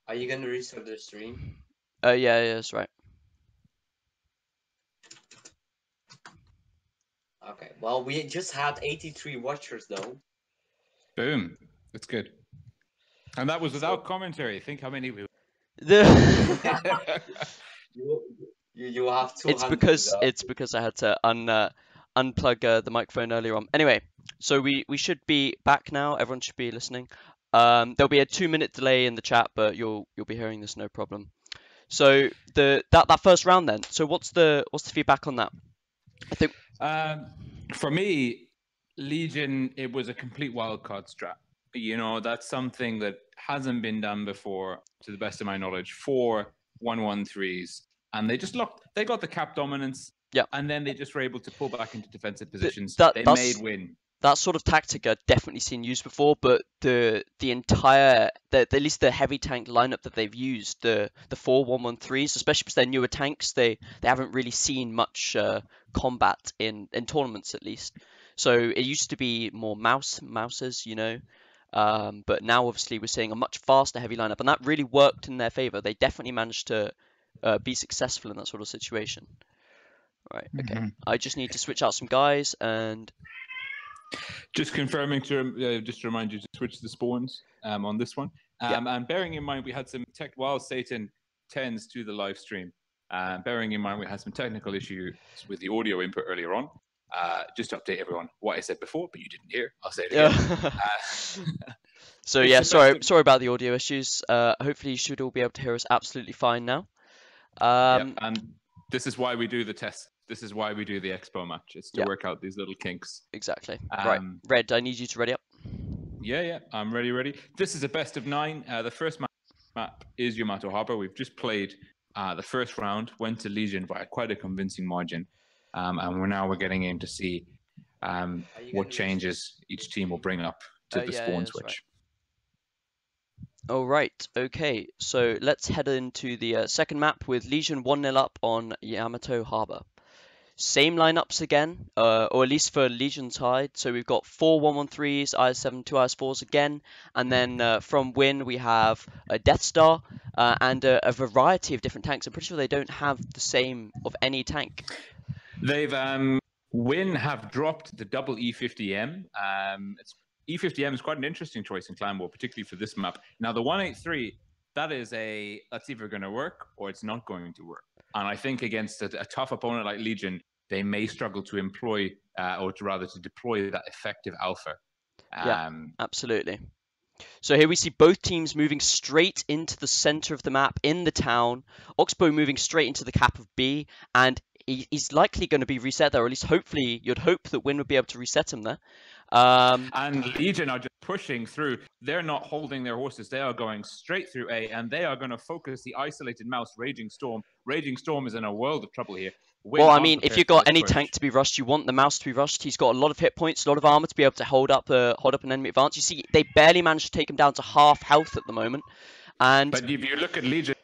Are you gonna restart the stream? Yeah, that's right. Okay. Well, we just had 83 watchers though. Boom. That's good. And that was without commentary. Think how many we. You have 200. It's because I had to unplug the microphone earlier on. Anyway, so we should be back now. Everyone should be listening. There'll be a 2-minute delay in the chat, but you'll be hearing this no problem. So that first round then. So what's the feedback on that? I think for me, Legion, it was a complete wildcard strat. You know, that's something that hasn't been done before, to the best of my knowledge, for 1-1-3s. And they just they got the cap dominance. Yeah. And then they just were able to pull back into defensive positions. They made win. That sort of tactic I've definitely seen used before, but the entire, at least the heavy tank lineup that they've used, the 4-1-1-3s, especially because they're newer tanks, they haven't really seen much combat in tournaments at least. So it used to be more mouses, you know, but now obviously we're seeing a much faster heavy lineup, and that really worked in their favor. They definitely managed to be successful in that sort of situation. Right, okay. I just need to switch out some guys and... Just confirming to just to remind you to switch the spawns on this one. And bearing in mind we had some while Sayten tends to the live stream, bearing in mind we had some technical issues with the audio input earlier on. Just to update everyone what I said before, but you didn't hear. I'll say it again. So yeah, sorry about the audio issues. Hopefully you should all be able to hear us absolutely fine now. And this is why we do the test. This is why we do the expo match. It's to work out these little kinks. Exactly. Right, Red, I need you to ready up. Yeah, I'm ready. This is a best of 9. The first map is Yamato Harbor. We've just played the first round, went to Legion by quite a convincing margin. And we're getting in to see what changes each team will bring up to the spawn switch. Right. All right, okay. So let's head into the second map with Legion 1-0 up on Yamato Harbor. Same lineups again, or at least for Legion's side. So we've got 4 1-1-3s, IS-7, 2 IS-4s again, and then from Win we have a Death Star and a variety of different tanks. I'm pretty sure they don't have the same of any tank. They've Win have dropped the double E50M. E50M is quite an interesting choice in Clan War, particularly for this map. Now the 183, that is that's either going to work or it's not going to work. And I think against a tough opponent like Legion, they may struggle to employ, or rather to deploy that effective alpha. Yeah, absolutely. So here we see both teams moving straight into the center of the map in the town. Oxbow moving straight into the cap of B, and he's likely going to be reset there, or at least hopefully you'd hope that Win would be able to reset him there. And Legion are just pushing through. They're not holding their horses. They are going straight through A, and they are going to focus the isolated mouse, Raging Storm. Raging Storm is in a world of trouble here. Well, I mean, if you've got any tank to be rushed, you want the mouse to be rushed. He's got a lot of hit points, a lot of armor to be able to hold up an enemy advance. You see, they barely managed to take him down to half health at the moment. But if you look at Legion,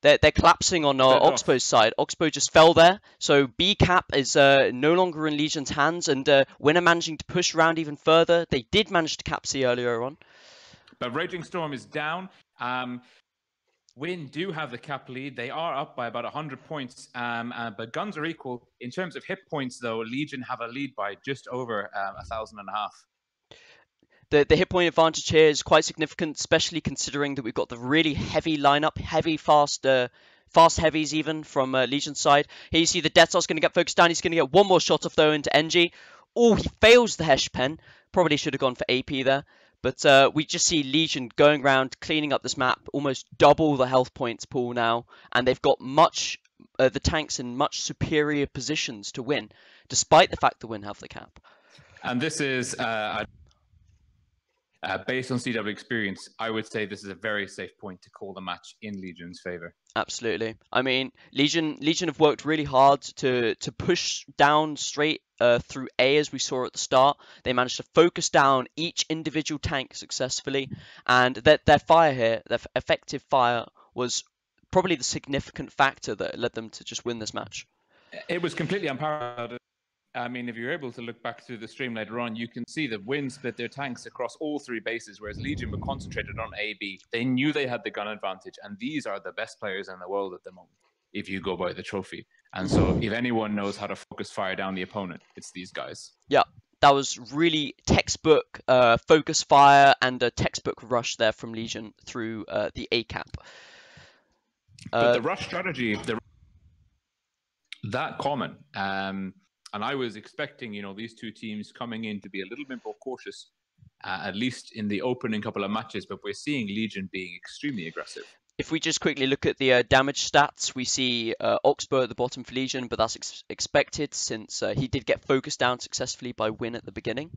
they're collapsing on Oxbow's side. Oxbow just fell there, so B cap is no longer in Legion's hands, and Win are managing to push around even further. They did manage to cap C earlier on. But Raging Storm is down. Win do have the cap lead. They are up by about 100 points, but guns are equal. In terms of hit points, though, Legion have a lead by just over 1,500. The hit point advantage here is quite significant, especially considering that we've got the really heavy lineup, fast heavies even from Legion's side. Here you see the Death Star's going to get focused down. He's going to get one more shot off though into NG. Oh, he fails the Hesh Pen. Probably should have gone for AP there. But we just see Legion going around, cleaning up this map, almost double the health points pool now. And they've got the tanks in much superior positions to win, despite the fact that Win have the cap. And this is... based on CW experience, I would say this is a very safe point to call the match in Legion's favor. Absolutely. I mean, Legion have worked really hard to push down straight through A, as we saw at the start. They managed to focus down each individual tank successfully, and their fire here, their effective fire, was probably the significant factor that led them to just win this match. It was completely unparalleled. I mean, if you're able to look back through the stream later on, you can see that Win split their tanks across all 3 bases, whereas Legion were concentrated on A, B. They knew they had the gun advantage, and these are the best players in the world at the moment, if you go by the trophy. And so if anyone knows how to focus fire down the opponent, it's these guys. Yeah, that was really textbook focus fire and a textbook rush there from Legion through the A cap. But the rush strategy, that common. And I was expecting, these 2 teams coming in to be a little bit more cautious, at least in the opening couple of matches. But we're seeing Legion being extremely aggressive. If we just quickly look at the damage stats, we see Oxbow at the bottom for Legion, but that's expected since he did get focused down successfully by Win at the beginning.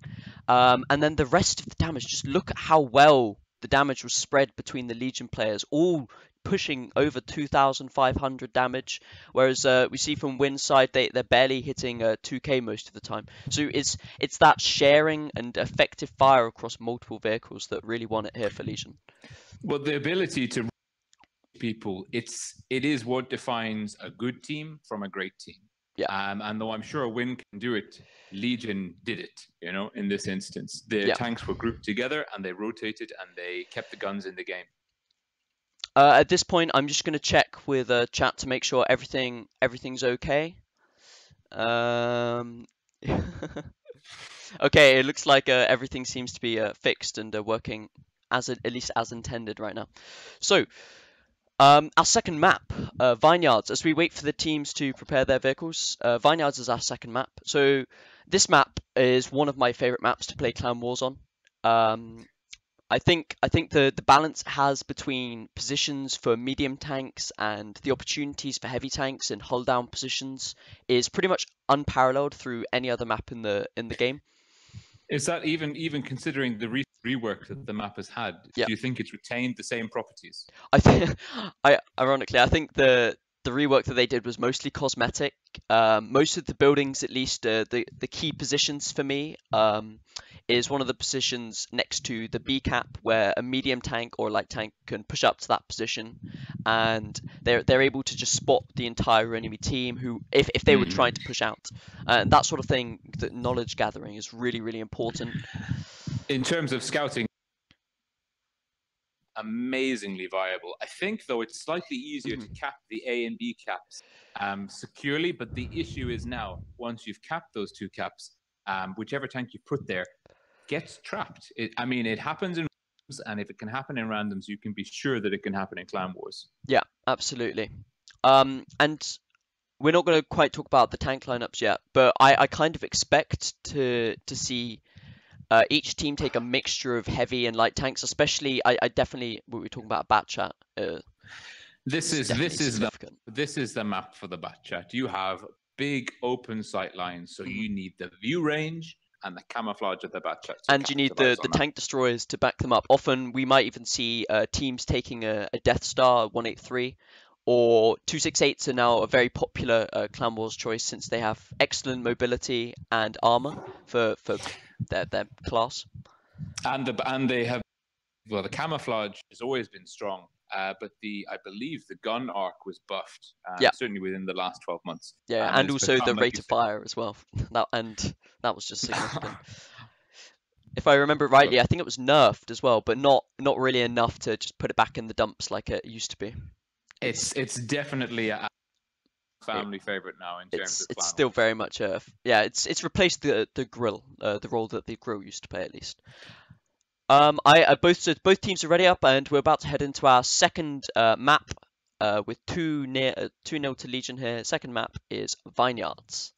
And then the rest of the damage, just look at how well the damage was spread between the Legion players, all pushing over 2,500 damage, whereas we see from Win's side they're barely hitting 2k most of the time. So it's that sharing and effective fire across multiple vehicles that really won it here for Legion. Well, the ability to people, it is what defines a good team from a great team. Yeah. And though I'm sure Win can do it, Legion did it, in this instance. The tanks were grouped together and they rotated and they kept the guns in the game. At this point, I'm just going to check with chat to make sure everything's okay. Okay, it looks like everything seems to be fixed and working at least as intended right now. So, our second map, Vineyards. As we wait for the teams to prepare their vehicles, Vineyards is our second map. So this map is one of my favorite maps to play Clan Wars on. I think the balance it has between positions for medium tanks and the opportunities for heavy tanks in hull down positions is pretty much unparalleled through any other map in the game. Is that even considering the recent rework that the map has had? Yeah. Do you think it's retained the same properties? Ironically, I think the rework that they did was mostly cosmetic. Most of the buildings, at least the key positions for me, is one of the positions next to the B cap where a medium tank or light tank can push up to that position, and they're able to just spot the entire enemy team who if they were trying to push out. That sort of thing, that knowledge gathering is really, really important. In terms of scouting, amazingly viable. I think, though, it's slightly easier to cap the A and B caps securely, but the issue is now, once you've capped those 2 caps, whichever tank you put there gets trapped. It happens in randoms, and if it can happen in randoms, you can be sure that it can happen in Clan Wars. Yeah, absolutely. And we're not going to quite talk about the tank lineups yet, but I kind of expect to see each team take a mixture of heavy and light tanks, especially I definitely, we were talking about Bat Chat. This is the map for the Bat Chat. You have big open sight lines, so you need the view range and the camouflage of the Bat Chat. And you need the tank destroyers to back them up. Often we might even see teams taking a Death Star 183, or 268s are now a very popular Clan Wars choice since they have excellent mobility and armor for their class. And they have, well, the camouflage has always been strong, but I believe the gun arc was buffed, certainly within the last 12 months. Yeah, and also the rate of fire as well. That was just significant. If I remember rightly, I think it was nerfed as well, but not really enough to just put it back in the dumps like it used to be. It's definitely a family favorite now in terms of it's still very much it's replaced the grill, the role that the grill used to play at least. Both teams are ready up, and we're about to head into our second map with 2-0 to Legion here. Second map is Vineyards.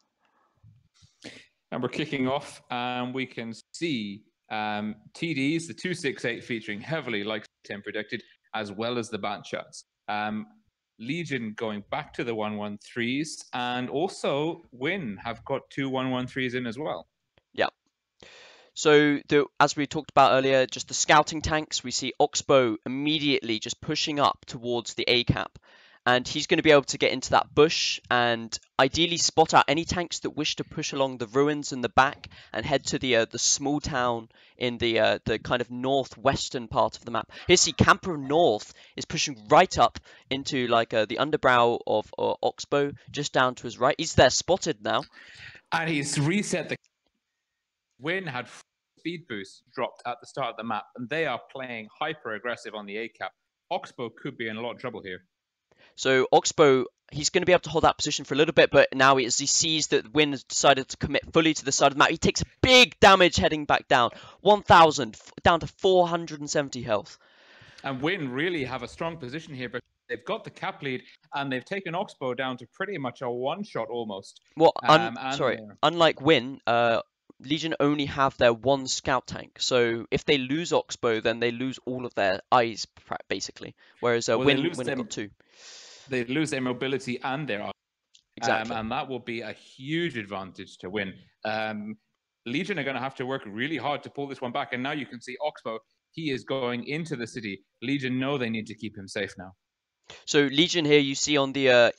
And we're kicking off, and we can see TDs, the 268 featuring heavily like Sayten predicted, as well as the Bat Chats. Legion going back to the 113s, and also Win have got 2 113s in as well. Yeah. So as we talked about earlier, just the scouting tanks, we see Oxbow immediately just pushing up towards the A cap, and he's going to be able to get into that bush and ideally spot out any tanks that wish to push along the ruins in the back and head to the small town in the kind of northwestern part of the map. Here, see Camper North is pushing right up into like the underbrow of Oxbow, just down to his right. He's there spotted now. And he's reset the Win had speed boost dropped at the start of the map, and they are playing hyper aggressive on the A cap. Oxbow could be in a lot of trouble here. So Oxbow, he's going to be able to hold that position for a little bit, but now as he sees that Win has decided to commit fully to the side of the map, he takes big damage heading back down. 1,000 down to 470 health. And Win really have a strong position here, but they've got the cap lead, and they've taken Oxbow down to pretty much a one-shot almost. Well, unlike Win, Legion only have their one scout tank, so if they lose Oxbow, then they lose all of their eyes, basically. Whereas Win have got two. They lose their mobility and their eyes. Exactly. And that will be a huge advantage to Win. Legion are going to have to work really hard to pull this one back. And now you can see Oxbow, he is going into the city. Legion know they need to keep him safe now. So Legion here you see on the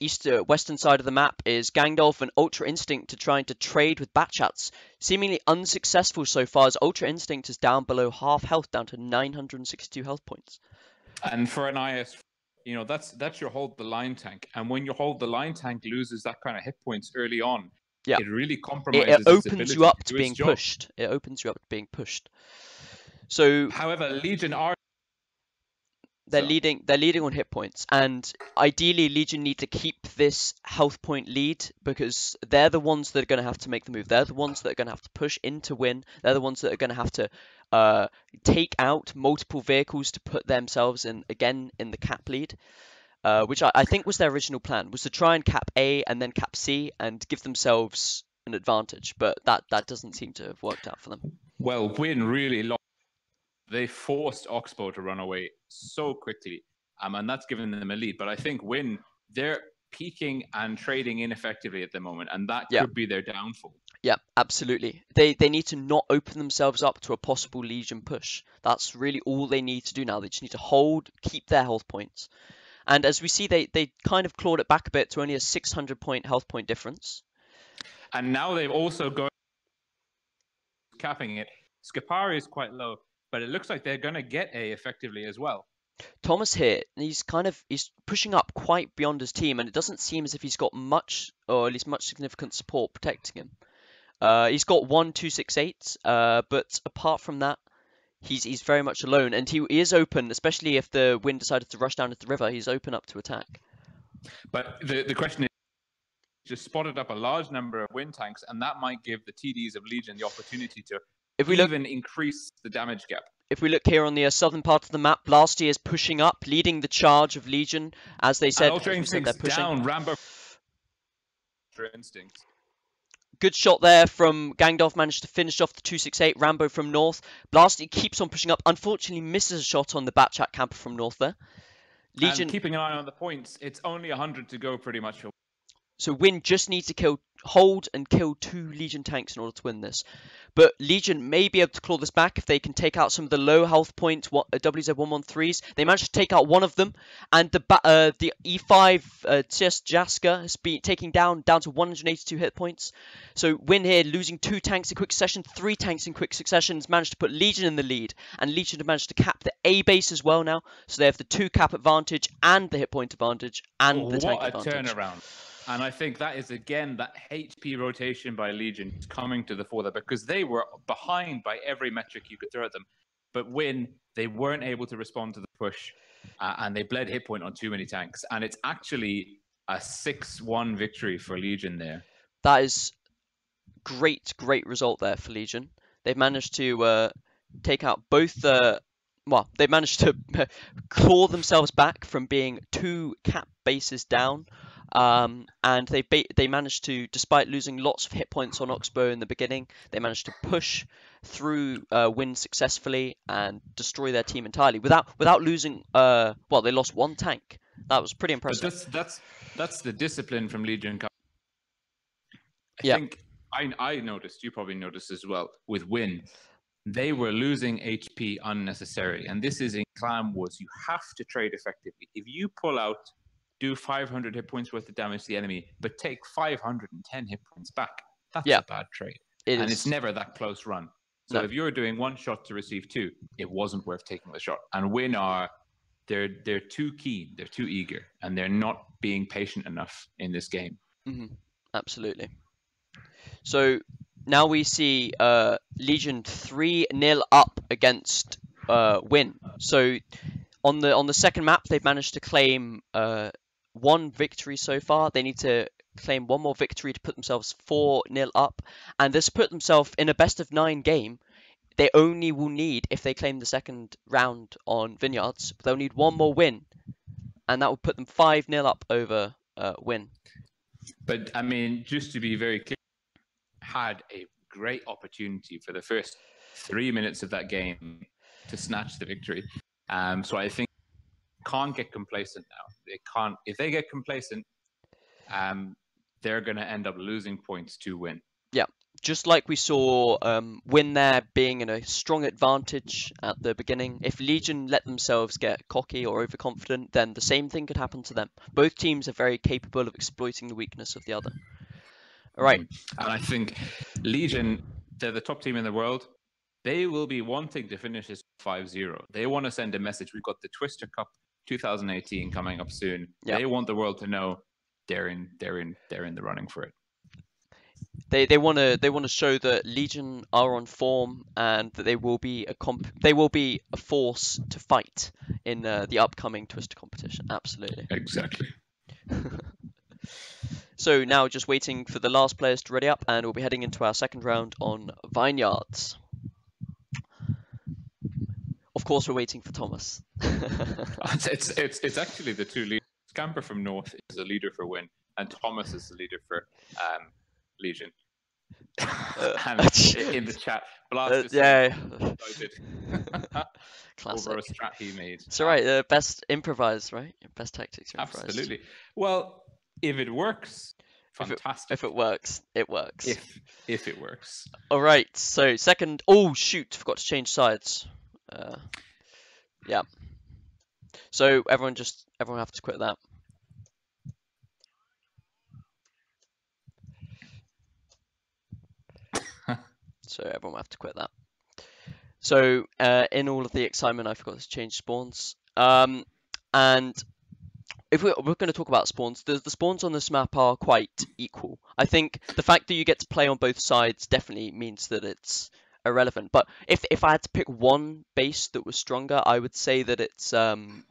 western side of the map is Gangdolf and Ultra Instinct trying to trade with Batchats. Seemingly unsuccessful so far, as Ultra Instinct is down below half health, down to 962 health points. And for an IS, you know, that's your hold the line tank. And when your hold the line tank loses that kind of hit points early on, it really compromises it opens you up to being pushed. It opens you up to being pushed. So however, Legion are They're leading on hit points, and ideally Legion need to keep this health point lead, because they're the ones that are going to have to make the move. They're the ones that are going to have to push in to win. They're the ones that are going to have to take out multiple vehicles to put themselves in the cap lead, which I think was their original plan, was to try and cap A and then cap C and give themselves an advantage, but that doesn't seem to have worked out for them. Well, Win really lost. They forced Oxbow to run away so quickly, and that's given them a lead. But I think Win, they're peaking and trading ineffectively at the moment, and that could be their downfall. Yeah, absolutely. They need to not open themselves up to a possible Legion push. That's really all they need to do now. They just need to hold, keep their health points. And as we see, they kind of clawed it back a bit to only a 600-point health point difference. And now they've also gone capping it. Scapari is quite low, but it looks like they're going to get A effectively as well. Thomas here, he's pushing up quite beyond his team, and it doesn't seem as if he's got much, or at least much significant support protecting him. He's got 1-2-6-8, but apart from that, he's very much alone, and he is open, especially if the Wind decided to rush down into the river. He's open up to attack. But the question is, just spotted up a large number of Wind tanks, and that might give the TDs of Legion the opportunity to increase the damage gap. If we look here on the southern part of the map, Blasty is pushing up, leading the charge of Legion, as they said. Ultra Instinct's down, Rambo. Ultra Instinct. Good shot there from Gangdolf, managed to finish off the 268. Rambo from north. Blasty keeps on pushing up, unfortunately misses a shot on the Batchat camper from north there. Legion, and keeping an eye on the points, it's only 100 to go pretty much. So Win just needs to hold and kill 2 Legion tanks in order to win this. But Legion may be able to claw this back if they can take out some of the low health point WZ113s. They managed to take out one of them, and the E5 CEST Jaska has been taking down to 182 hit points. So Win here losing 2 tanks in quick succession, 3 tanks in quick succession, has managed to put Legion in the lead, and Legion have managed to cap the A base as well now. So they have the 2 cap advantage and the hit point advantage and the tank advantage. What a turnaround. And I think that is, again, that HP rotation by Legion coming to the fore there, because they were behind by every metric you could throw at them. But Win, they weren't able to respond to the push, and they bled hit point on too many tanks. And it's actually a 6-1 victory for Legion there. That is great result there for Legion. They've managed to take out both they managed to claw themselves back from being 2 cap bases down. And they managed to, despite losing lots of hit points on Oxbow in the beginning, they managed to push through Win successfully and destroy their team entirely without losing. They lost 1 tank. That was pretty impressive. But that's the discipline from Legion. I think I noticed. You probably noticed as well with Win. They were losing HP unnecessarily, and this is in Clan Wars. You have to trade effectively. If you pull out, do 500 hit points worth of damage to the enemy, but take 510 hit points back, that's a bad trade. It's never that close run. So if you're doing 1 shot to receive 2, it wasn't worth taking the shot. And Win they're too keen, they're too eager, and they're not being patient enough in this game. Mm-hmm. Absolutely. So now we see Legion 3-0 up against Win. So on the second map, they've managed to claim 1 victory so far. They need to claim 1 more victory to put themselves 4-0 up, and this put themselves in a best of 9 game. They only will need, if they claim the second round on Vineyards, they'll need 1 more win, and that will put them 5-0 up over Win. But I mean, just to be very clear, had a great opportunity for the first 3 minutes of that game to snatch the victory. So I think can't get complacent now. They can't. If they get complacent, they're going to end up losing points to Win. Yeah, just like we saw Win there being in a strong advantage at the beginning. If Legion let themselves get cocky or overconfident, then the same thing could happen to them. Both teams are very capable of exploiting the weakness of the other. All right. And I think Legion, they're the top team in the world. They will be wanting to finish this 5-0. They want to send a message. We've got the Twister Cup 2018 coming up soon. Yep. They want the world to know they're in the running for it. They want to show that Legion are on form and that they will be a force to fight in the upcoming Twister competition. Absolutely. Exactly. So now just waiting for the last players to ready up, and we'll be heading into our second round on Vineyards. Of course, we're waiting for Thomas. it's actually the two leaders. Camper from North is the leader for Win, and Thomas is the leader for Legion. And in the chat, Blast yeah. Classic. Over a strat he made. It's alright, best improvise, right? Best tactics are improvised. Absolutely. Well, if it works, fantastic. If it works, it works. If it works. Alright, so second... Oh, shoot, forgot to change sides. Yeah. So everyone have to quit that. So everyone will have to quit that. So in all of the excitement, I forgot to change spawns. And if we're going to talk about spawns, the spawns on this map are quite equal. I think the fact that you get to play on both sides definitely means that it's irrelevant. But if I had to pick one base that was stronger, I would say that it's the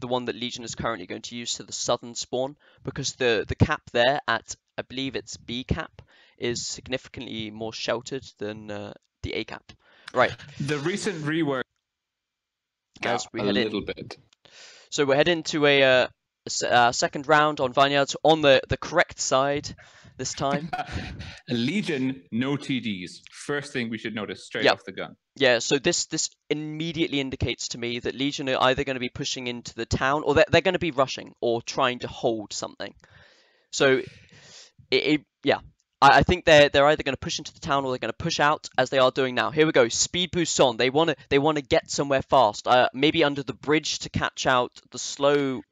one that Legion is currently going to use to the southern spawn, because the cap there at, I believe it's B cap, is significantly more sheltered than the A cap. Right. The recent rework as we a head little in. bit. So we're heading to a second round on Vineyards on the correct side this time. Legion, no TDs. First thing we should notice straight off the gun. Yeah, so this immediately indicates to me that Legion are either going to be pushing into the town, or they're going to be rushing or trying to hold something. So, I think they're either going to push into the town or they're going to push out, as they are doing now. Here we go, speed boosts on. They want to get somewhere fast. Maybe under the bridge to catch out the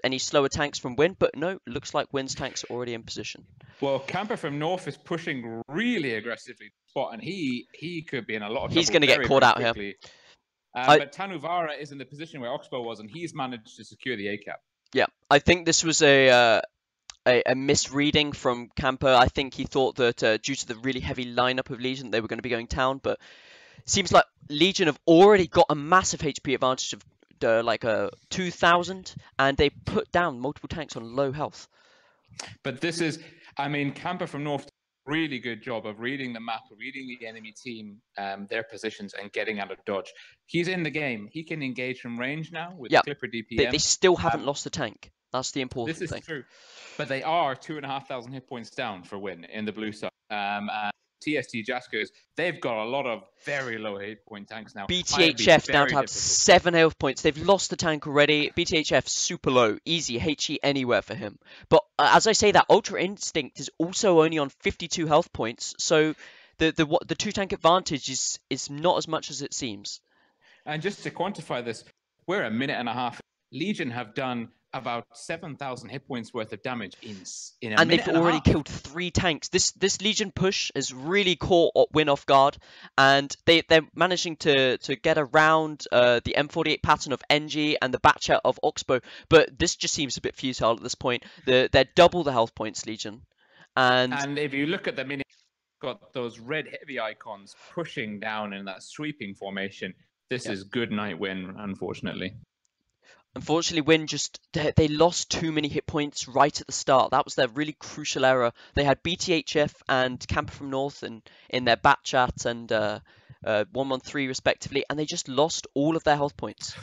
any slower tanks from Win, but no, looks like Win's tanks are already in position. Well, Camper from North is pushing really aggressively to spot, and he could be in a lot of trouble. He's going to get caught out here. But Tanuvara is in the position where Oxbow was, and he's managed to secure the A cap. Yeah, I think this was a misreading from Camper. I think he thought that due to the really heavy lineup of Legion, they were going to be going town, but it seems like Legion have already got a massive HP advantage of like 2,000, and they put down multiple tanks on low health. But this is, I mean, Camper from North did a really good job of reading the map, reading the enemy team, their positions, and getting out of dodge. He's in the game. He can engage from range now with Clipper DPM. They still haven't lost the tank. That's the important thing. This is true. But they are 2,500 hit points down for Win in the blue side. And TST Jaskers, they've got a lot of very low hit point tanks now. BTHF down to have 7 health points. They've lost the tank already. BTHF super low. Easy. HE anywhere for him. But as I say that, Ultra Instinct is also only on 52 health points. So the 2-tank advantage is not as much as it seems. And just to quantify this, we're a minute and a half. Legion have done about 7,000 hit points worth of damage in a minute and they've already killed 3 tanks. This Legion push has really caught Win off guard, and they're managing to get around the M48 pattern of NG and the batch out of Oxbow, but this just seems a bit futile at this point. They're double the health points, Legion, And if you look at the mini, got those red heavy icons pushing down in that sweeping formation. This is good night win, unfortunately. Unfortunately, Win just they lost too many hit points right at the start. That was their really crucial error. They had BTHF and Camper from North in their bat chat and 113 respectively, and they just lost all of their health points.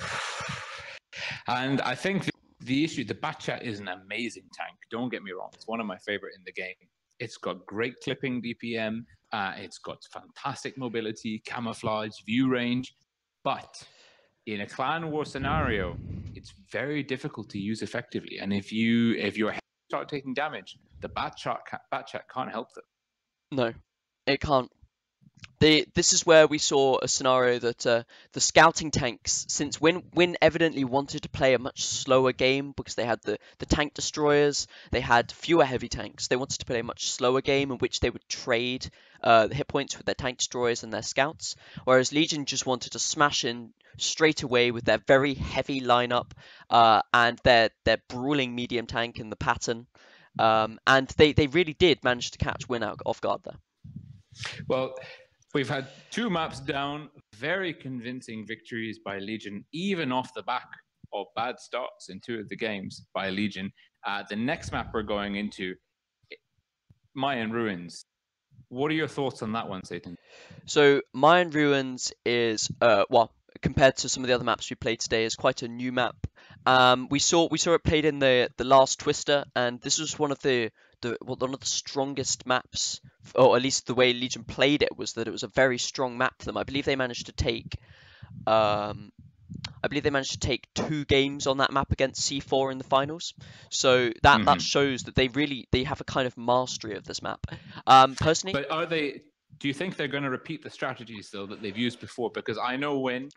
And I think the issue, the Batchat is an amazing tank. Don't get me wrong; it's one of my favorite in the game. It's got great clipping DPM. It's got fantastic mobility, camouflage, view range, but in a clan war scenario, it's very difficult to use effectively. And if your head start taking damage, the Batchat can't help them. No, it can't. This is where we saw a scenario that the scouting tanks, since Win evidently wanted to play a much slower game because they had the tank destroyers, they had fewer heavy tanks. They wanted to play a much slower game in which they would trade the hit points with their tank destroyers and their scouts, whereas Legion just wanted to smash in straight away with their very heavy lineup and their brawling medium tank in the pattern. And they really did manage to catch Win out off guard there. Well, we've had 2 maps down, very convincing victories by Legion, even off the back of bad starts in 2 of the games by Legion. The next map we're going into, Mayan Ruins. What are your thoughts on that one, Sayten? So Mayan Ruins is well, compared to some of the other maps we played today, is quite a new map. We saw it played in the last Twister, and this was one of the strongest maps, or at least the way Legion played it was that it was a very strong map for them. I believe they managed to take 2 games on that map against C4 in the finals. So that shows that they have a kind of mastery of this map. Personally, but do you think they're going to repeat the strategies though that they've used before? Because I know Win,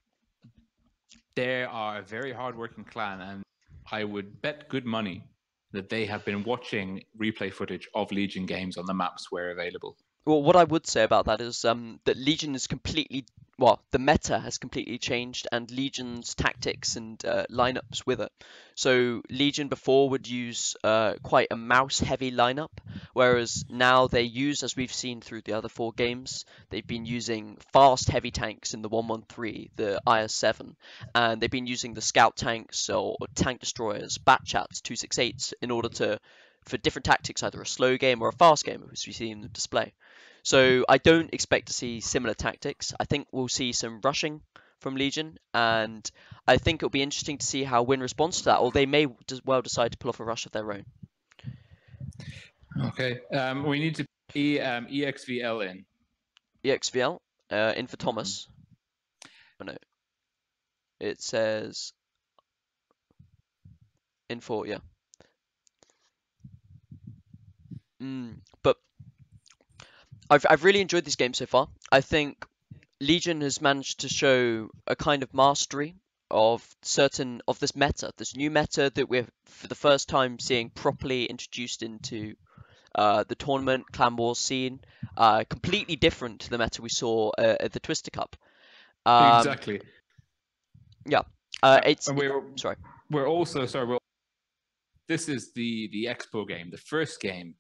they are a very hardworking clan, and I would bet good money that they have been watching replay footage of Legion games on the maps where available. Well, what I would say about that is that Legion is the meta has completely changed, and Legion's tactics and lineups with it. So Legion before would use quite a mouse-heavy lineup, whereas now they use, as we've seen through the other 4 games, they've been using fast heavy tanks in the 113, the IS-7, and they've been using the scout tanks or tank destroyers, Batchats, 268s, in order for different tactics, either a slow game or a fast game, as we see in the display. So I don't expect to see similar tactics. I think we'll see some rushing from Legion, and I think it'll be interesting to see how Win responds to that, or they may well decide to pull off a rush of their own. Okay, we need to EXVL in. EXVL in for Thomas. Oh no, it says in for, yeah. But I've really enjoyed this game so far. I think Legion has managed to show a kind of mastery of this meta, this new meta that we're for the first time seeing properly introduced into the tournament clan wars scene. Completely different to the meta we saw at the Twister Cup. Exactly. Yeah. This is the Expo game, the first game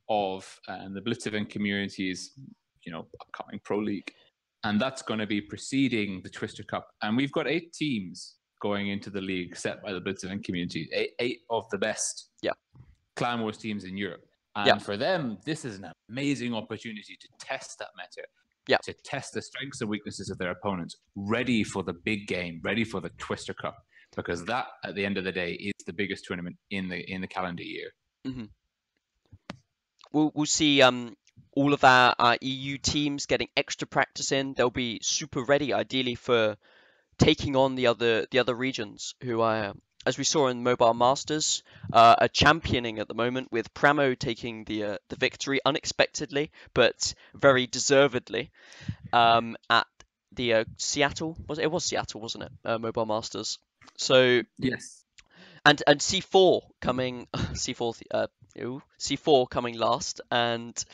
of the Blitz event community's, upcoming Pro League. And that's going to be preceding the Twister Cup. And we've got 8 teams going into the league set by the Blitz event community, 8 of the best Clan Wars teams in Europe. And for them, this is an amazing opportunity to test that meta, to test the strengths and weaknesses of their opponents, ready for the big game, ready for the Twister Cup, because that, at the end of the day, is the biggest tournament in the calendar year. Mm-hmm. We'll see all of our EU teams getting extra practice in. They'll be super ready, ideally, for taking on the other regions who are, as we saw in Mobile Masters, are championing at the moment, with Pramo taking the victory unexpectedly but very deservedly at the Seattle. It was Seattle, wasn't it? Mobile Masters. So yes. And C4 coming C4 coming last, and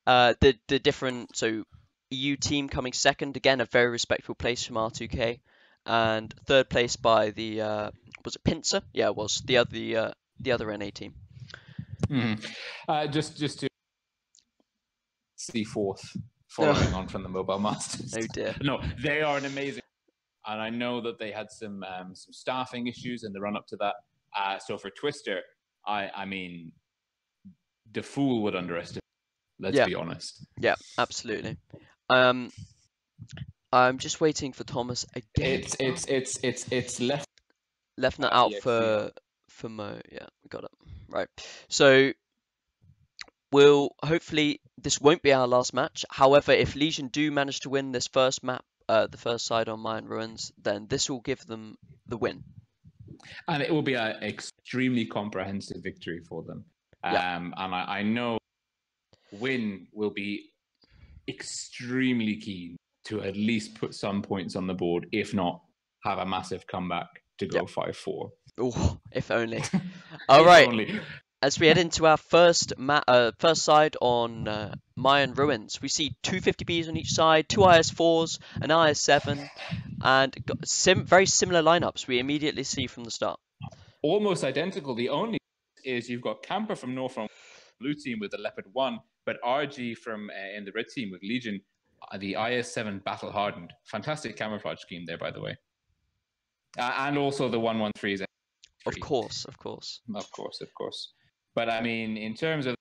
the different, so EU team coming second, again a very respectable place from R2K, and third place by the was it Pincer? Yeah, it was the other NA team. Mm-hmm. Just to C4th, following on from the Mobile Masters. Oh dear. No, they are an amazing, and I know that they had some staffing issues in the run up to that. So for Twister, I mean, the fool would underestimate. Let's be honest. Yeah, absolutely. I'm just waiting for Thomas again. It's left nut out for Mo. Yeah, got it. Right. So we'll hopefully this won't be our last match. However, if Legion do manage to win this first map, the first side on Mayan Ruins, then this will give them the win. And it will be an extremely comprehensive victory for them. And I know Win will be extremely keen to at least put some points on the board, if not have a massive comeback to go 5-4. Oh, if only. All right. As we head into our first side on Mayan Ruins, we see two 50Bs on each side, two IS4s, an IS7, and very similar lineups we immediately see from the start. Almost identical. The only is you've got Camper from North from blue team with the Leopard 1, but RG from in the red team with Legion, the IS7 battle hardened. Fantastic camouflage scheme there, by the way. And also the 113s. Of course. But I mean, in terms of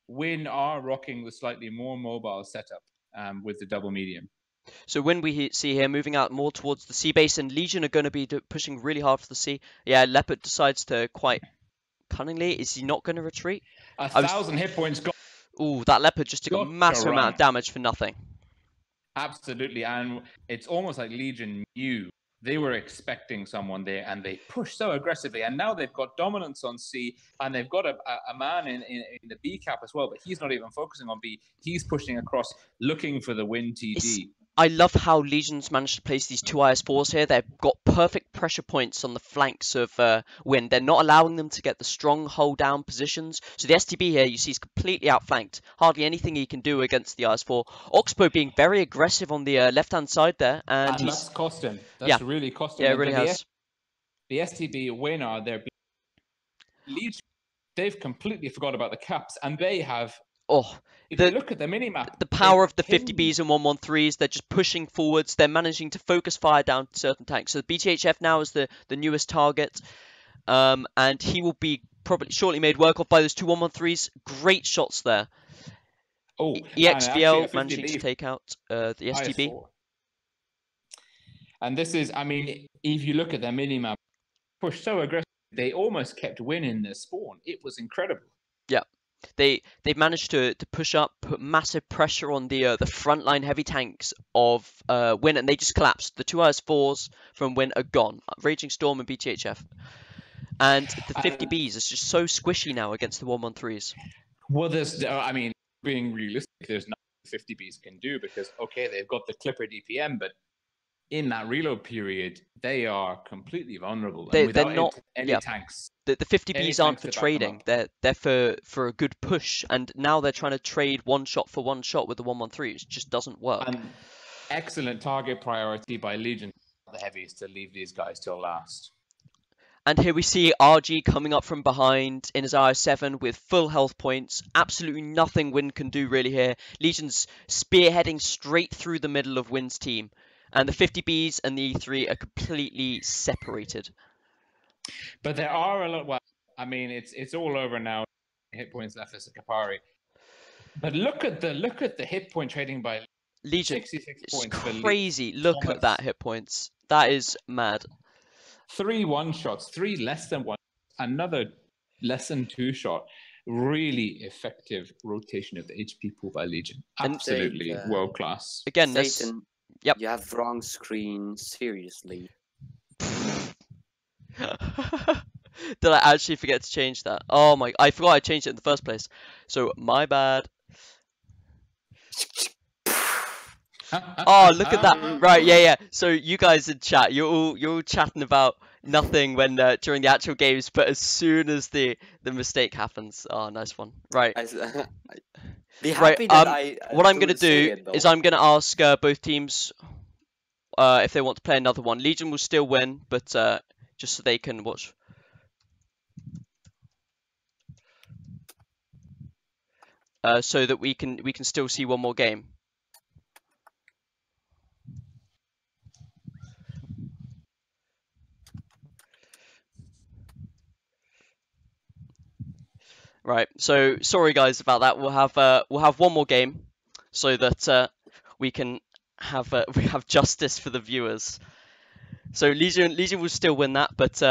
Win are rocking the slightly more mobile setup with the double medium. So when we see here moving out more towards the sea base, and Legion are going to be pushing really hard for the sea. Yeah, Leopard decides to quite cunningly. Is he not going to retreat? 1,000 hit points gone. Ooh, that Leopard just took a massive amount of damage for nothing. Absolutely, and it's almost like Legion knew they were expecting someone there, and they pushed so aggressively. And now they've got dominance on C, and they've got a man in the B cap as well, but he's not even focusing on B. He's pushing across, looking for the win TD. I love how Legion's managed to place these two IS4s here. They've got perfect pressure points on the flanks of Win. They're not allowing them to get the strong hold down positions. So the STB here, you see, is completely outflanked. Hardly anything he can do against the IS4. Oxbow being very aggressive on the left-hand side there. And that's cost him. That's really cost him. Yeah, it really has. The STB Win are their Legion. They've completely forgot about the caps, and they have... If you look at the minimap, the power of the 50Bs and 113s, they're just pushing forwards. They're managing to focus fire down certain tanks. So the BTHF now is the newest target, and he will be probably shortly made work of by those two 113s. Great shots there. EXVL managing to take out the STB. And this is, I mean, if you look at their minimap, push so aggressive, they almost kept winning their spawn. It was incredible. Yeah. They've managed to push up, put massive pressure on the frontline heavy tanks of Win, and they just collapsed. The two IS4s from Win are gone. Raging Storm and BTHF. And the 50Bs is just so squishy now against the 113s. Well, I mean, being realistic, there's nothing 50Bs can do because, okay, they've got the Clipper DPM, but in that reload period, they are completely vulnerable. They're not any tanks. The 50Bs aren't for trading. They're for a good push. And now they're trying to trade one shot for one shot with the 113. It just doesn't work. And excellent target priority by Legion, the heavies, to leave these guys till last. And here we see RG coming up from behind in his IS7 with full health points. Absolutely nothing Win can do really here. Legion's spearheading straight through the middle of Win's team. And the 50Bs and the E3 are completely separated. But there are a lot. Well, I mean, it's all over now. Hit points left for Kapari. But look at the hit point trading by Legion. 66 points. It's crazy. Look at that hit points. That is mad. 3 1-shots, 3 less than 1, another less than 2 shot. Really effective rotation of the HP pool by Legion. Absolutely world class. Again, Sayten, yep. You have wrong screen. Seriously. Did I actually forget to change that? Oh my! I forgot I changed it in the first place. So my bad. Oh, look at that! Right, yeah. So you guys in chat, you're all chatting about nothing when during the actual games, but as soon as the mistake happens, oh, nice one. Right. Be happy that what I'm gonna do is I'm gonna ask both teams if they want to play another one. Legion will still win, but just so they can watch. so that we can still see one more game. Right. So sorry guys about that. We'll have one more game so that we can have we have justice for the viewers. So Legion will still win that, but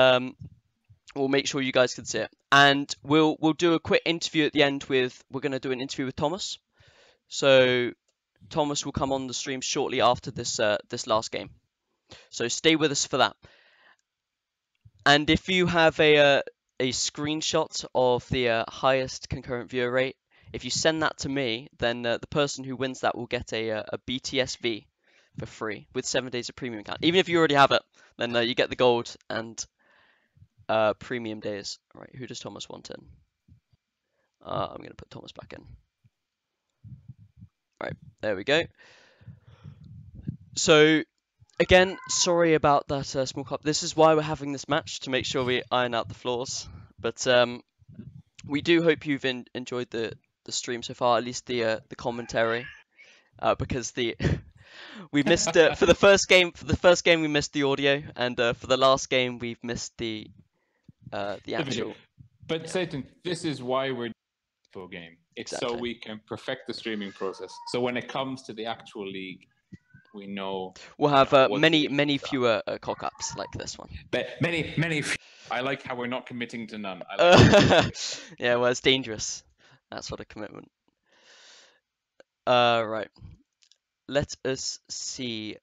we'll make sure you guys can see it. And we'll do a quick interview at the end we're going to do an interview with Thomas. So Thomas will come on the stream shortly after this this last game. So stay with us for that. And if you have a screenshot of the highest concurrent viewer rate, if you send that to me, then the person who wins that will get a BTSV for free with 7 days of premium account. Even if you already have it, then you get the gold and premium days. All right, who does Thomas want in? I'm going to put Thomas back in. Right, there we go. So, again, sorry about that small cup. This is why we're having this match, to make sure we iron out the flaws. But we do hope you've enjoyed the stream so far, at least the commentary, because we missed for the first game. For the first game, we missed the audio, and for the last game, we've missed the actual. But yeah. Sayten, this is why we're full game. It's exactly. So we can perfect the streaming process. So when it comes to the actual league, we know we'll have many fewer cock-ups like this one. But many. I like how we're not committing to none. Yeah, well, it's dangerous. That sort of commitment. Right. Let us see.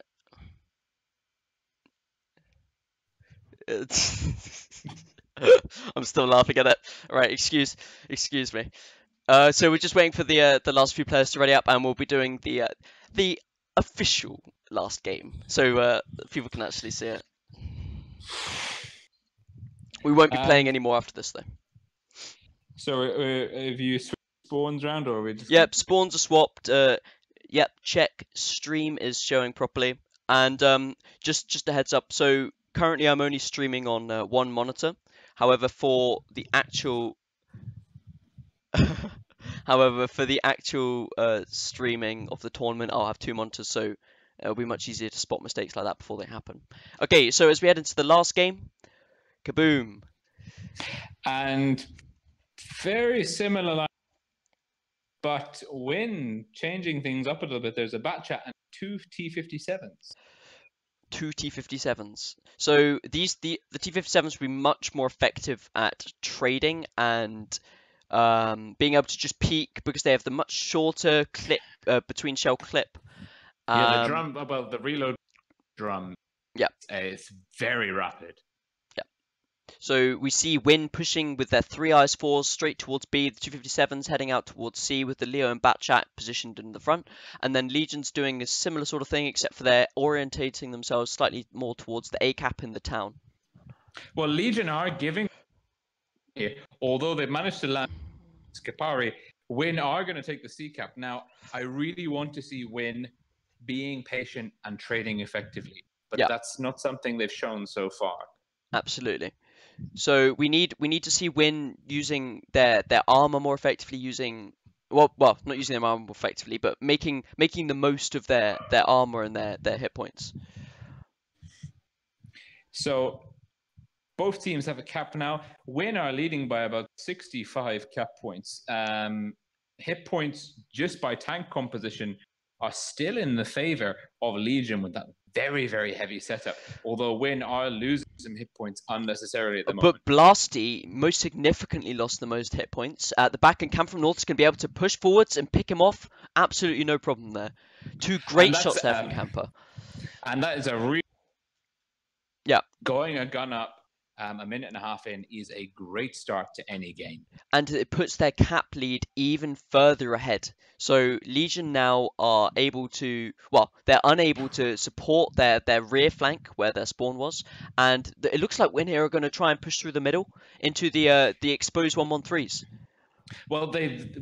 I'm still laughing at it. Right, excuse me. So we're just waiting for the last few players to ready up, and we'll be doing the official last game, so people can actually see it. We won't be playing any more after this, though. So have you switched spawns around, or are we just? Yep, spawns are swapped. Yep, check stream is showing properly, and just a heads up. So currently I'm only streaming on one monitor. However, for the actual streaming of the tournament, I'll have two monitors, so it'll be much easier to spot mistakes like that before they happen. Okay, so as we head into the last game, kaboom! And very similar, but when changing things up a little bit, there's a bat chat and two T57s. Two T57s. So the T57s will be much more effective at trading and being able to just peek because they have the much shorter clip between shell clip. Yeah, the drum about the reload drum. Yeah, it's very rapid. Yeah. So we see Win pushing with their 3 IS4s straight towards B, the 257s heading out towards C with the Leo and Batchat positioned in the front, and then Legion's doing a similar sort of thing except for they're orientating themselves slightly more towards the A cap in the town. Well, Legion are giving, although they've managed to land Skipari, Win are going to take the C cap. Now, I really want to see Win being patient and trading effectively, but that's not something they've shown so far. Absolutely. So we need to see Win using their armor more effectively, using well not using their armor more effectively, but making the most of their armor and their hit points. So both teams have a cap now. Win are leading by about 65 cap points. Hit points just by tank composition are still in the favor of Legion with that very, very heavy setup. Although Win are losing some hit points unnecessarily at the moment. But Blasty most significantly lost the most hit points. At the back, and Cam from North is going to be able to push forwards and pick him off. Absolutely no problem there. Two great shots there from Camper. And that is a real... Yeah. Going a gun up a minute and a half in is a great start to any game. And it puts their cap lead even further ahead. So Legion now are able to, well, they're unable to support their rear flank where their spawn was. And it looks like Win here are going to try and push through the middle into the exposed 113s. Well,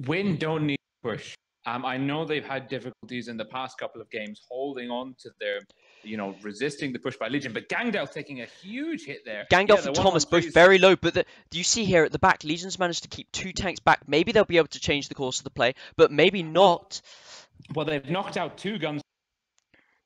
Win don't need to push. I know they've had difficulties in the past couple of games holding on to their resisting the push by Legion, but Gangdalf taking a huge hit there. Gangdalf and Thomas both very low, but do you see here at the back, Legion's managed to keep 2 tanks back. Maybe they'll be able to change the course of the play, but maybe not. Well, they've knocked out 2 guns,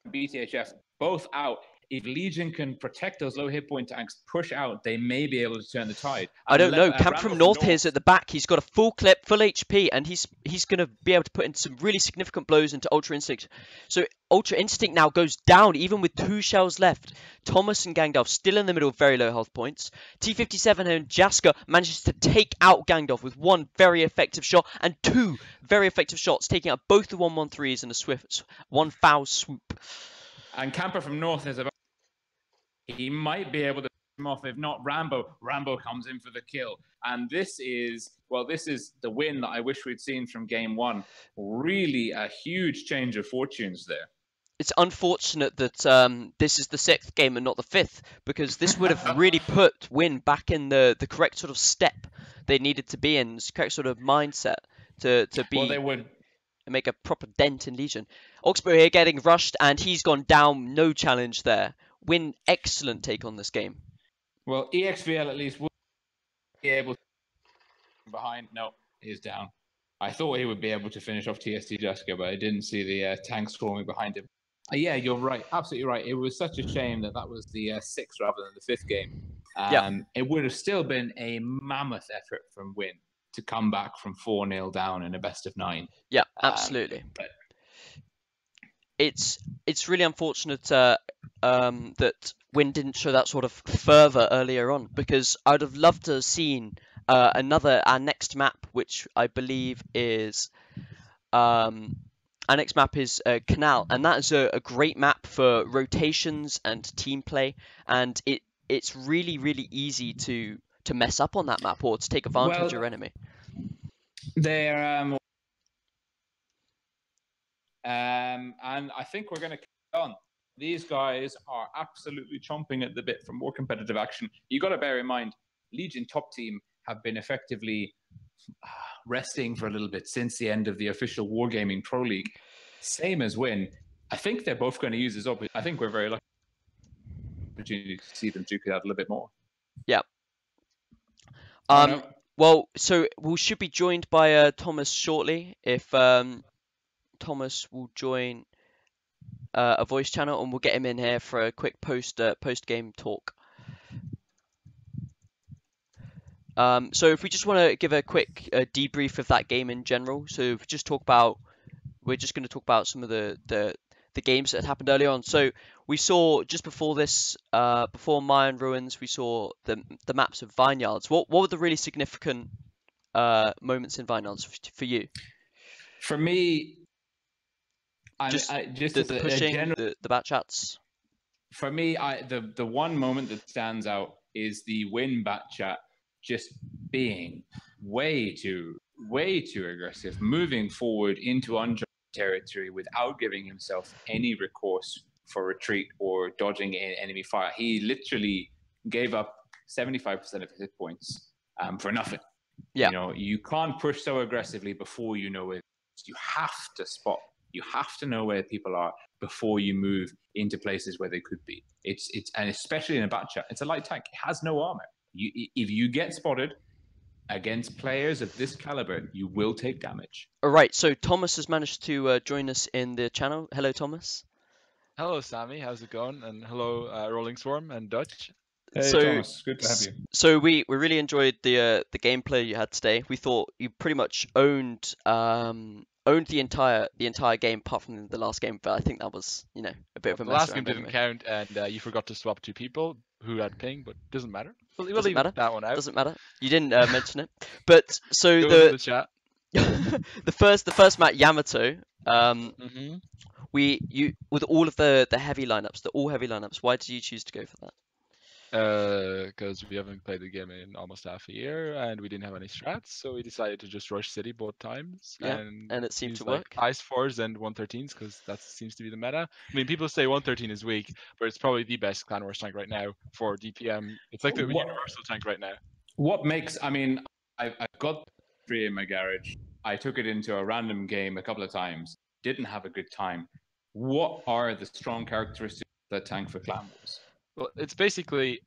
BTHF, both out. If Legion can protect those low hit point tanks, push out, they may be able to turn the tide. I don't know. Camp from North here's at the back. He's got a full clip, full HP, and he's going to be able to put in some really significant blows into Ultra Instinct. So Ultra Instinct now goes down, even with 2 shells left. Thomas and Gangdalf still in the middle, very low health points. T57 and Jaska manages to take out Gangdalf with 1 very effective shot and 2 very effective shots, taking out both the 113s in a swift 1 foul swoop. And Camper from North is about. He might be able to pick him off. If not, Rambo. Rambo comes in for the kill. And this is the win that I wish we'd seen from game 1. Really a huge change of fortunes there. It's unfortunate that this is the 6th game and not the 5th, because this would have really put Win back in the correct sort of step they needed to be in, the correct sort of mindset to be. Well, they would make a proper dent in Legion. Oxbow here getting rushed, and he's gone down. No challenge there. Win, excellent take on this game. Well, EXVL at least would be able to behind. No, he's down. I thought he would be able to finish off TST Jaska, but I didn't see the tank swarming behind him. Yeah, you're right. Absolutely right. It was such a shame that was the 6th rather than the 5th game. It would have still been a mammoth effort from Win to come back from 4-0 down in a best of 9. Yeah, absolutely. But it's really unfortunate that Win didn't show that sort of fervor earlier on, because I'd have loved to have seen our next map, which I believe is our next map is Canal, and that is a great map for rotations and team play, and it's really, really easy to mess up on that map or to take advantage of your enemy. They're and I think we're going to carry on. These guys are absolutely chomping at the bit for more competitive action. You got to bear in mind, Legion top team have been effectively resting for a little bit since the end of the official Wargaming Pro League. Same as Win. I think they're both going to use this up. I think we're very lucky opportunity to see them duke it out a little bit more. Yeah. Well, so we should be joined by Thomas shortly. If Thomas will join a voice channel, and we'll get him in here for a quick post game talk. So if we just want to give a quick debrief of that game in general, so if we just we're just going to talk about some of the games that happened early on. So we saw just before this, before Mayan Ruins, we saw the maps of Vineyards. What were the really significant moments in Vineyards for you? For me, the pushing, the bat chats. For me, the one moment that stands out is the Win bat chat just being way too aggressive, moving forward into uncharted territory without giving himself any recourse for retreat or dodging enemy fire. He literally gave up 75% of his hit points for nothing. Yeah. You can't push so aggressively before you know where. You have to spot. You have to know where people are before you move into places where they could be. It's and especially in a bat chat, it's a light tank. It has no armor. If you get spotted against players of this caliber, you will take damage. All right. So Thomas has managed to join us in the channel. Hello, Thomas. Hello, Sammy. How's it going? And hello, RollingSwarm and Dutch. Hey, Thomas. Good to have you. So we really enjoyed the gameplay you had today. We thought you pretty much owned the entire game, apart from the last game. But I think that was a bit of a mess. The last game didn't count, and you forgot to swap 2 people who had ping, but doesn't matter. We'll leave that one out. Doesn't matter. You didn't mention it. But so the chat. the first map, Yamato. With all of the heavy lineups, the all heavy lineups. Why did you choose to go for that? Because we haven't played the game in almost half a year, and we didn't have any strats, so we decided to just rush city both times. Yeah, and it seemed to work. Ice 4s and 113s, because that seems to be the meta. I mean, people say 113 is weak, but it's probably the best clan wars tank right now for DPM. It's like the universal tank right now. What makes? I mean, I've got 3 in my garage. I took it into a random game a couple of times. Didn't have a good time. What are the strong characteristics that tank for Clan Wars? Well, it's basically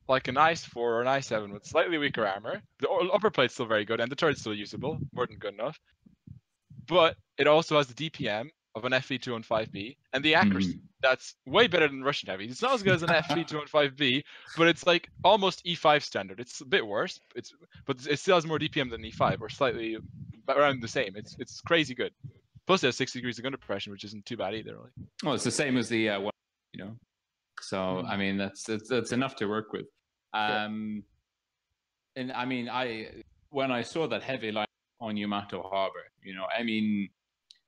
like an ICE-4 or an ICE-7 with slightly weaker armor. The upper plate's still very good, and the turret's still usable, more than good enough. But it also has the DPM of an FV215B and the accuracy. That's way better than Russian Heavy. It's not as good as an FV215B, but it's like almost E5 standard. It's a bit worse. But it still has more DPM than E5, or slightly around the same. It's crazy good. Plus, it has 60 degrees of gun depression, which isn't too bad either. Like. Well, it's the same as the one, So I mean, that's enough to work with. And I mean, when I saw that heavy line on Yamato Harbor, I mean,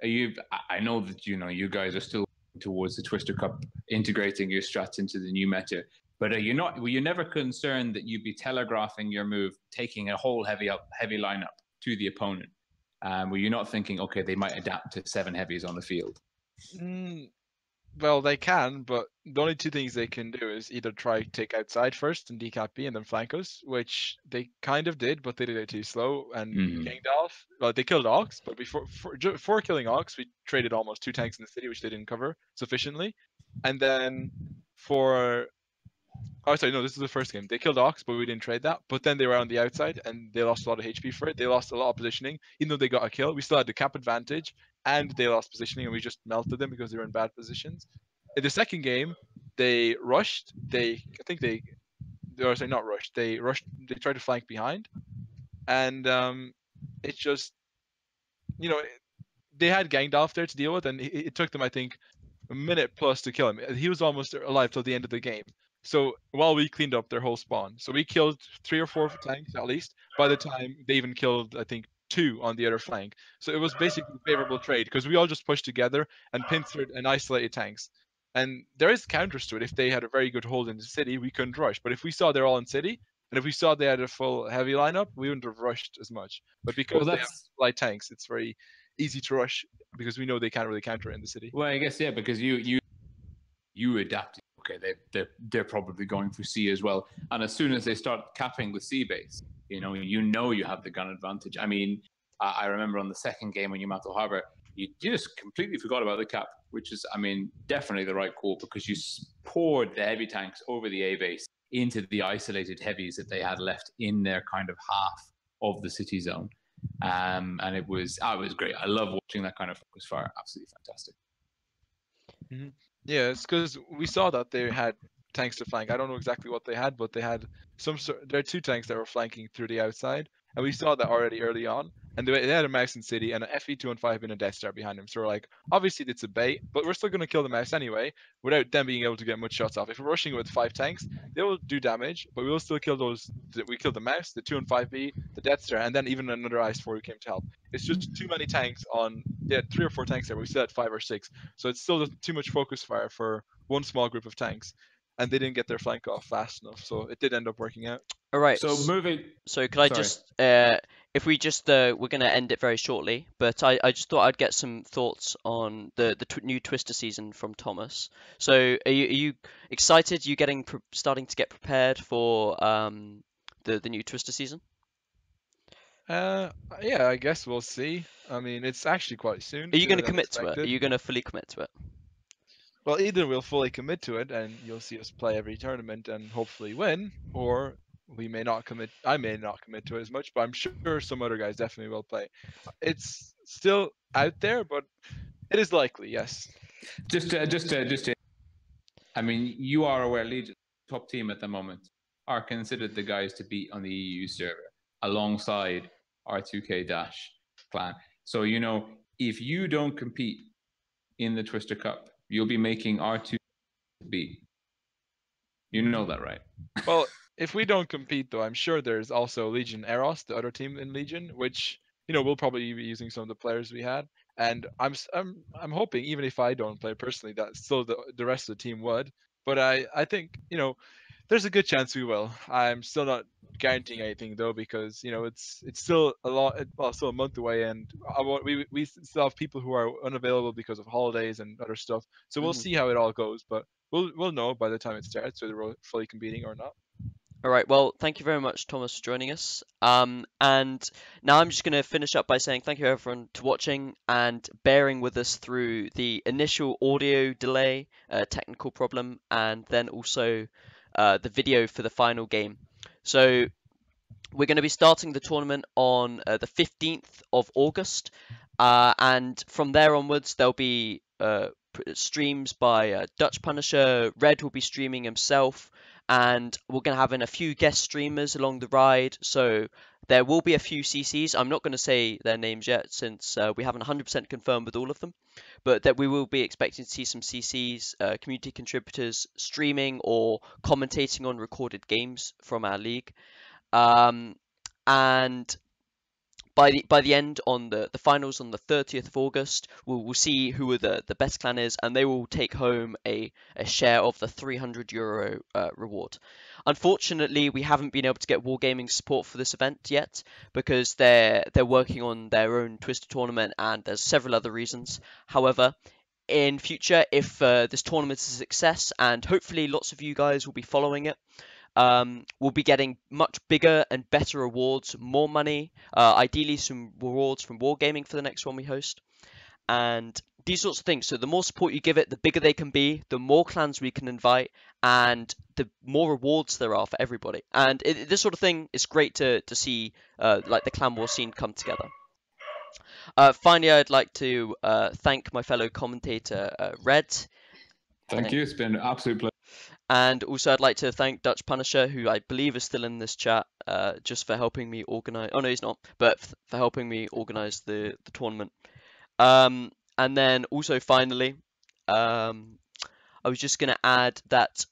I know that you guys are still towards the Twister Cup, integrating your strats into the new meta. But were you never concerned that you'd be telegraphing your move, taking a whole heavy lineup to the opponent? Were you not thinking, okay, they might adapt to 7 heavies on the field? Well, they can, but the only two things they can do is either try to take outside first and decap B and then flank us, which they kind of did, but they did it too slow and ganged off. Well, they killed Ox, but before killing Ox, we traded almost 2 tanks in the city, which they didn't cover sufficiently. And then this is the first game. They killed Ox, but we didn't trade that. But then they were on the outside, and they lost a lot of HP for it. They lost a lot of positioning. Even though they got a kill, we still had the cap advantage, and they lost positioning, and we just melted them because they were in bad positions. In the second game, they rushed. They not rushed. They rushed. They tried to flank behind, and it's just, they had Gangdalf there to deal with, and it took them, I think, a minute plus to kill him. He was almost alive till the end of the game. So while we cleaned up their whole spawn, so we killed 3 or 4 tanks at least. By the time they even killed, I think, 2 on the other flank. So it was basically a favorable trade because we all just pushed together and pincered and isolated tanks. And there is counters to it. If they had a very good hold in the city, we couldn't rush. But if we saw they're all in city, and if we saw they had a full heavy lineup, we wouldn't have rushed as much. But because they have light tanks, it's very easy to rush because we know they can't really counter it in the city. Well, I guess because you adapted. Okay, they're probably going for C as well. And as soon as they start capping the C base, you have the gun advantage. I mean, I remember on the second game when Yamato Harbor, you just completely forgot about the cap, which is, I mean, definitely the right call because you poured the heavy tanks over the A base into the isolated heavies that they had left in their kind of half of the city zone. And it was great. I love watching that kind of focus fire. Absolutely fantastic. Mm-hmm. Yeah, it's because we saw that they had tanks to flank. I don't know exactly what they had, but they had there are 2 tanks that were flanking through the outside, and we saw that already early on. And they had a mouse in city and an FE215 and a Death Star behind them. So we're like, obviously it's a bait, but we're still going to kill the mouse anyway, without them being able to get much shots off. If we're rushing with 5 tanks, they will do damage, but we will still kill those. We killed the mouse, the 2 and 5B, the Death Star, and then even another ICE-4 who came to help. It's just too many tanks on. They had 3 or 4 tanks there. We still had 5 or 6, so it's still too much focus fire for one small group of tanks, and they didn't get their flank off fast enough. So it did end up working out. All right. So moving. So could I just, if we just, we're going to end it very shortly, but I just thought I'd get some thoughts on the new Twister season from Thomas. So are you excited? Are you starting to get prepared for the new Twister season? Yeah, I guess we'll see. I mean, it's actually quite soon. Are you going to commit to it? Are you going to fully commit to it? Well, either we'll fully commit to it and you'll see us play every tournament and hopefully win, or we may not commit. I may not commit to it as much, but I'm sure some other guys definitely will play. It's still out there, but it is likely, yes. Just I mean, you are aware Legion, top team at the moment, are considered the guys to beat on the EU server alongside R2K Dash clan. So, if you don't compete in the Twister Cup, you'll be making R2 beat. You know that, right? Well, if we don't compete, though, I'm sure there's also Legion Eros, the other team in Legion, which we'll probably be using some of the players we had. And I'm hoping, even if I don't play personally, that still the rest of the team would. But I think there's a good chance we will. I'm still not guaranteeing anything though, because it's still still a month away, and we still have people who are unavailable because of holidays and other stuff. So we'll see how it all goes, but we'll know by the time it starts whether we're fully competing or not. All right, well, thank you very much, Thomas, for joining us. And now I'm just going to finish up by saying thank you, everyone, to watching and bearing with us through the initial audio delay, technical problem, and then also the video for the final game. So we're going to be starting the tournament on the 15th of August, and from there onwards, there'll be streams by Dutch Punisher. Red will be streaming himself, and we're going to have in a few guest streamers along the ride. So there will be a few CCs. I'm not going to say their names yet since we haven't 100% confirmed with all of them, but that we will be expecting to see some CCs, community contributors, streaming or commentating on recorded games from our league. And by the end on the finals on the 30th of August, we'll see who are the best clan is, and they will take home a share of the €300 reward. Unfortunately, we haven't been able to get Wargaming support for this event yet because they're working on their own Twister tournament, and there's several other reasons. However, in future, if this tournament is a success, and hopefully lots of you guys will be following it, we'll be getting much bigger and better rewards, more money, ideally some rewards from Wargaming for the next one we host, and these sorts of things. So the more support you give it, the bigger they can be, the more clans we can invite, and the more rewards there are for everybody. And this sort of thing is great to see, like the clan war scene come together. Finally, I'd like to thank my fellow commentator, Red. Thank you. It's been an absolute pleasure. And also, I'd like to thank Dutch Punisher, who I believe is still in this chat, just for helping me organize. Oh no, he's not, but for helping me organize the tournament. And then also, finally, I was just going to add that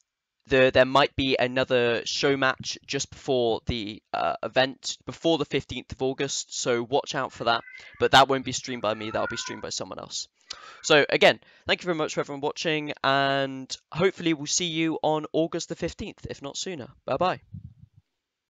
there might be another show match just before the event, before the 15th of August. So watch out for that. But that won't be streamed by me. That'll be streamed by someone else. So again, thank you very much for everyone watching, and hopefully we'll see you on August the 15th, if not sooner. Bye bye.